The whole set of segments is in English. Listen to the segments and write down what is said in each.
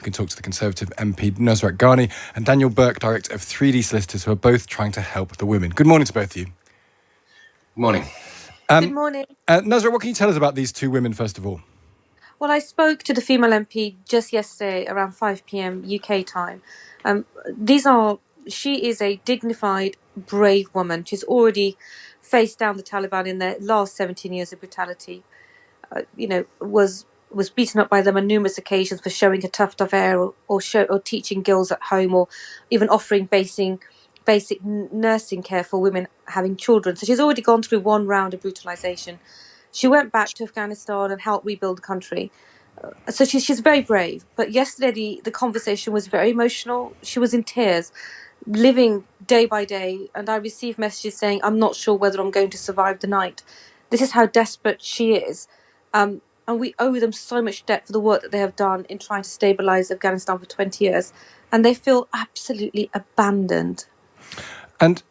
can talk to the Conservative MP Nusrat Ghani and Daniel Burke, Director of 3D Solicitors, who are both trying to help the women. Good morning to both of you. Good morning. Good morning. Nusrat, what can you tell us about these two women, first of all? Well, I spoke to the female MP just yesterday around 5 p.m. UK time. She is a dignified, brave woman. She's already faced down the Taliban in their last 17 years of brutality. Was beaten up by them on numerous occasions for showing a tuft of hair or teaching girls at home, or even offering basic nursing care for women having children. So she's already gone through one round of brutalization. She went back to Afghanistan and helped rebuild the country. So she's very brave. But yesterday the conversation was very emotional. She was in tears, living day by day. And I received messages saying, I'm not sure whether I'm going to survive the night. This is how desperate she is. And we owe them so much debt for the work that they have done in trying to stabilize Afghanistan for 20 years. And they feel absolutely abandoned. And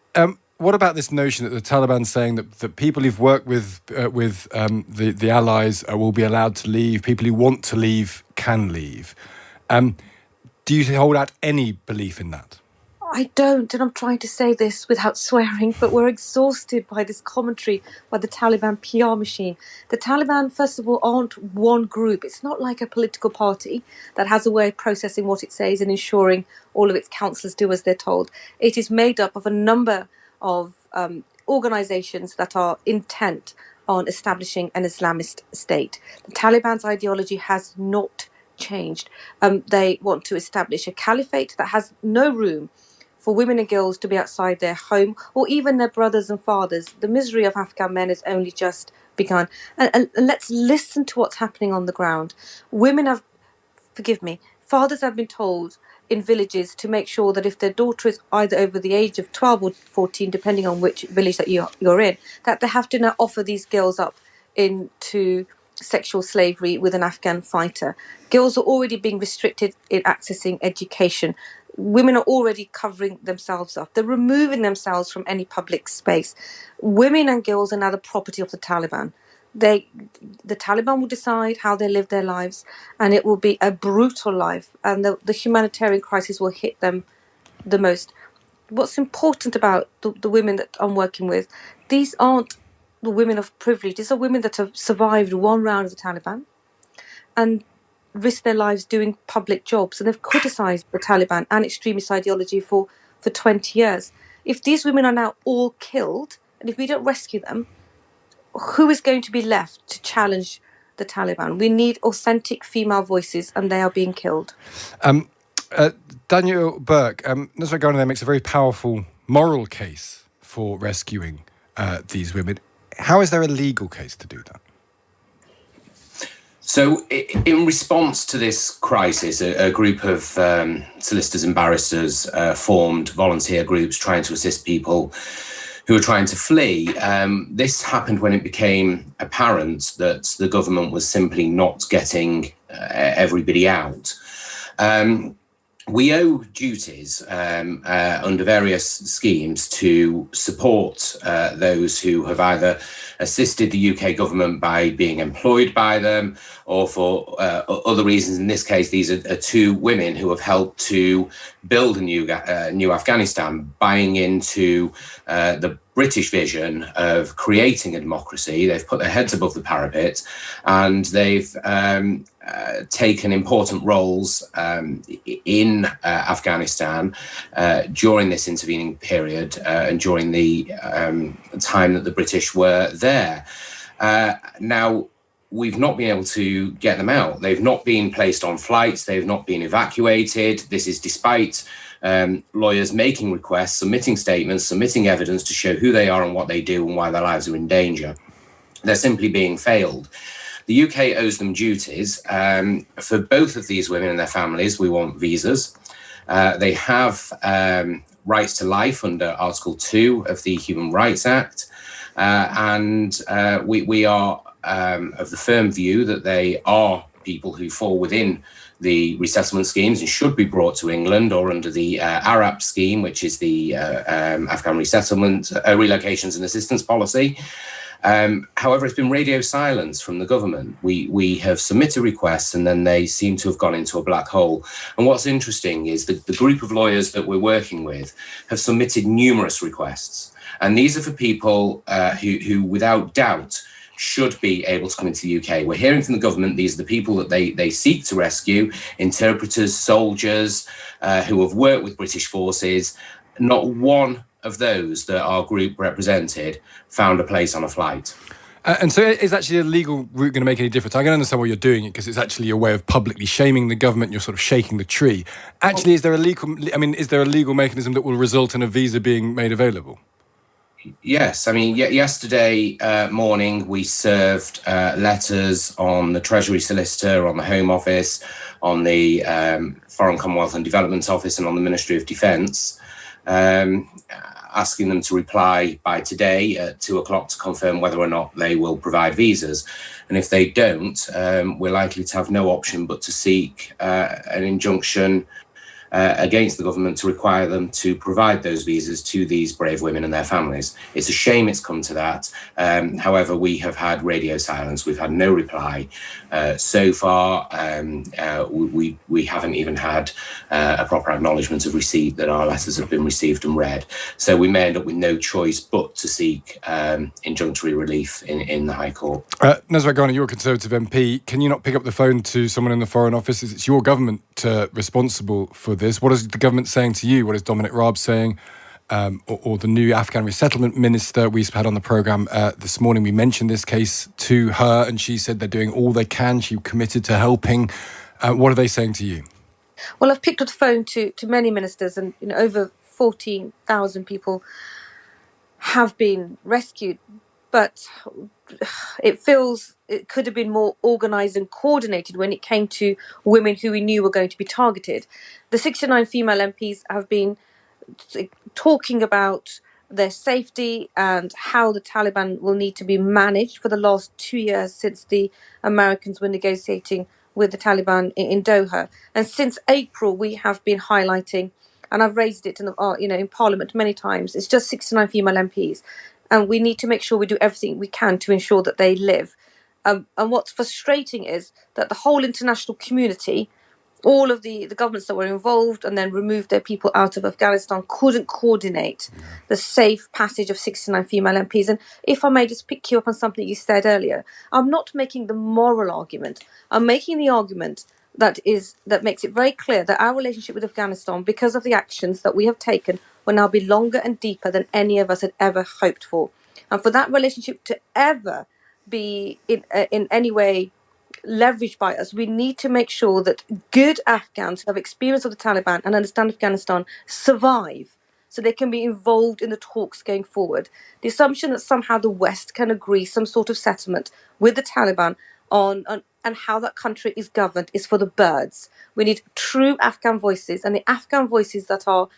what about this notion that the Taliban's saying that people who've worked with the allies will be allowed to leave, people who want to leave can leave? Do you hold out any belief in that? I don't, and I'm trying to say this without swearing, but we're exhausted by this commentary by the Taliban PR machine. The Taliban, first of all, aren't one group. It's not like a political party that has a way of processing what it says and ensuring all of its councillors do as they're told. It is made up of a number of organisations that are intent on establishing an Islamist state. The Taliban's ideology has not changed. They want to establish a caliphate that has no room for women and girls to be outside their home or even their brothers and fathers. The misery of Afghan men has only just begun. And let's listen to what's happening on the ground. Fathers have been told in villages to make sure that if their daughter is either over the age of 12 or 14, depending on which village that you're in, that they have to now offer these girls up into sexual slavery with an Afghan fighter. Girls are already being restricted in accessing education. Women are already covering themselves up. They're removing themselves from any public space. Women and girls are now the property of the Taliban. The Taliban will decide how they live their lives, and it will be a brutal life, and the humanitarian crisis will hit them the most. What's important about the women that I'm working with, these aren't the women of privilege. These are women that have survived one round of the Taliban and risked their lives doing public jobs, and they've criticised the Taliban and extremist ideology for 20 years. If these women are now all killed, and if we don't rescue them, who is going to be left to challenge the Taliban? We need authentic female voices, and they are being killed. Daniel Burke, Nusrat Ghani makes a very powerful moral case for rescuing these women. How is there a legal case to do that? So in response to this crisis, a group of solicitors and barristers formed volunteer groups trying to assist people who were trying to flee. This happened when it became apparent that the government was simply not getting everybody out. We owe duties under various schemes to support those who have either assisted the UK government by being employed by them or for other reasons. In this case, these are two women who have helped to build a new Afghanistan, buying into the British vision of creating a democracy. They've put their heads above the parapet, and they've taken important roles in Afghanistan during this intervening period and during the time that the British were there. Now, we've not been able to get them out. They've not been placed on flights. They've not been evacuated. This is despite lawyers making requests, submitting statements, submitting evidence to show who they are and what they do and why their lives are in danger. They're simply being failed. The UK owes them duties. For both of these women and their families, we want visas. They have rights to life under Article 2 of the Human Rights Act. And we are of the firm view that they are people who fall within the resettlement schemes and should be brought to England or under the ARAP scheme, which is the Afghan Resettlement Relocations and Assistance Policy. However, it's been radio silence from the government. We have submitted requests and then they seem to have gone into a black hole. And what's interesting is that the group of lawyers that we're working with have submitted numerous requests. And these are for people who, without doubt, should be able to come into the UK. We're hearing from the government, these are the people that they seek to rescue, interpreters, soldiers who have worked with British forces. Not one of those that our group represented found a place on a flight. And so is actually a legal route going to make any difference? I can understand why you're doing it because it's actually a way of publicly shaming the government. You're sort of shaking the tree. Actually, is there a legal mechanism that will result in a visa being made available? Yes, I mean, yesterday morning we served letters on the Treasury Solicitor, on the Home Office, on the Foreign Commonwealth and Development Office and on the Ministry of Defence, asking them to reply by today at 2:00 to confirm whether or not they will provide visas. And if they don't, we're likely to have no option but to seek an injunction against the government to require them to provide those visas to these brave women and their families. It's a shame it's come to that. However, we have had radio silence. We've had no reply so far. We haven't even had a proper acknowledgement of receipt that our letters have been received and read. So we may end up with no choice but to seek injunctory relief in the High Court. Nusrat Ghani, you're a Conservative MP. Can you not pick up the phone to someone in the Foreign Office? It's your government responsible for this. What is the government saying to you? What is Dominic Raab saying? Or the new Afghan resettlement minister we had on the programme this morning? We mentioned this case to her and she said they're doing all they can. She committed to helping. What are they saying to you? Well, I've picked up the phone to many ministers and over 14,000 people have been rescued. But it feels it could have been more organised and coordinated when it came to women who we knew were going to be targeted. The 69 female MPs have been talking about their safety and how the Taliban will need to be managed for the last 2 years since the Americans were negotiating with the Taliban in Doha. And since April, we have been highlighting, and I've raised it in Parliament many times, it's just 69 female MPs. And we need to make sure we do everything we can to ensure that they live. And what's frustrating is that the whole international community, all of the governments that were involved and then removed their people out of Afghanistan, couldn't coordinate the safe passage of 69 female MPs. And if I may just pick you up on something you said earlier, I'm not making the moral argument. I'm making the argument that makes it very clear that our relationship with Afghanistan, because of the actions that we have taken, will now be longer and deeper than any of us had ever hoped for. And for that relationship to ever be in any way leveraged by us, we need to make sure that good Afghans who have experience of the Taliban and understand Afghanistan survive so they can be involved in the talks going forward. The assumption that somehow the West can agree some sort of settlement with the Taliban on and how that country is governed is for the birds. We need true Afghan voices, and the Afghan voices that are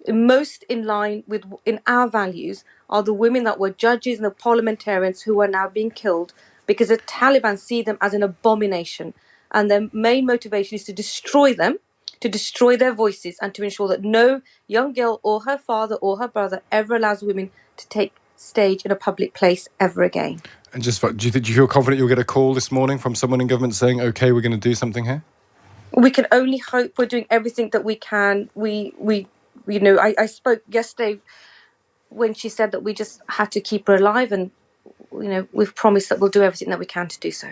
most in line with in our values are the women that were judges and the parliamentarians who are now being killed because the Taliban see them as an abomination, and their main motivation is to destroy them, to destroy their voices, and to ensure that no young girl or her father or her brother ever allows women to take stage in a public place ever again. And do you feel confident you'll get a call this morning from someone in government saying, okay, we're going to do something here? We can only hope. We're doing everything that we can. I spoke yesterday when she said that we just had to keep her alive, and we've promised that we'll do everything that we can to do so.